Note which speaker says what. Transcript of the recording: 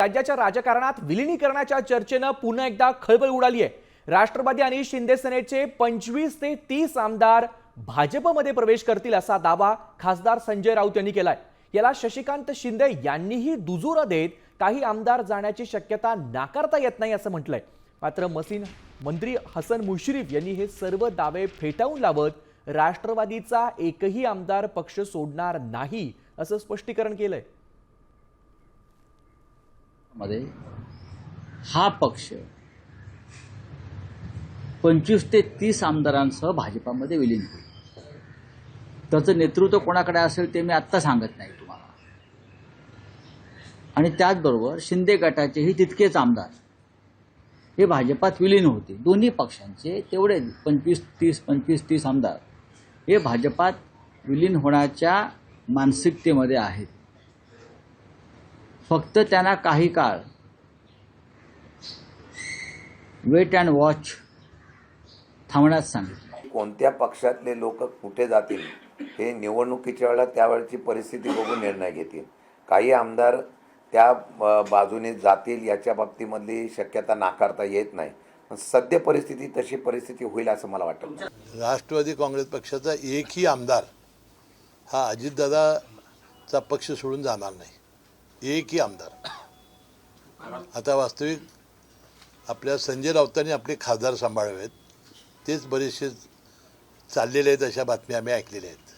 Speaker 1: राज्याच्या राजकारणात विलिनीकरणाच्या चर्चेनं पुन्हा एकदा खळबळ उडाली आहे। राष्ट्रवादी आणि शिंदे सेनेचे 25 ते 30 आमदार भाजपमध्ये प्रवेश करतील असा दावा खासदार संजय राऊत यांनी केलाय। याला शशिकांत शिंदे यांनीही दुजोरा देत काही आमदार जाण्याची शक्यता नाकारता येत नाही असं म्हटलंय। मात्र मंत्री हसन मुश्रीफ यांनी हे सर्व दावे फेटाळून लावत राष्ट्रवादीचा एकही आमदार पक्ष सोडणार नाही असं स्पष्टीकरण केलंय।
Speaker 2: मध्ये हा पक्ष 25 ते 30 आमदारांसह भाजपामध्ये विलीन होईल। त्याचं नेतृत्व कोणाकडे असेल ते मी आत्ता सांगत नाही तुम्हाला। आणि त्याचबरोबर शिंदे गटाचेही तितकेच आमदार हे भाजपात विलीन होते। दोन्ही पक्षांचे तेवढे 25-30 आमदार हे भाजपात विलीन होण्याच्या मानसिकतेमध्ये आहेत। फक्त त्यांना काही काळ वेट अँड वॉच थांबण्यास सांगितलं।
Speaker 3: कोणत्या पक्षातले लोक कुठे जातील हे निवडणुकीच्या वेळेला त्यावेळची परिस्थिती बघून निर्णय घेतील। काही आमदार त्या बाजूने जातील याच्या बाबतीमधली शक्यता नाकारता येत नाही। सध्या परिस्थिती तशी परिस्थिती होईल असं मला वाटतं।
Speaker 4: राष्ट्रवादी काँग्रेस पक्षाचा एकही आमदार हा अजितदादाचा पक्ष सोडून जाणार नाही। एकही आमदार। आता वास्तविक आपल्या संजय राऊतांनी आपले खासदार सांभाळावेत, तेच बरेचसे चाललेले आहेत अशा बातम्या आम्ही ऐकलेल्या आहेत।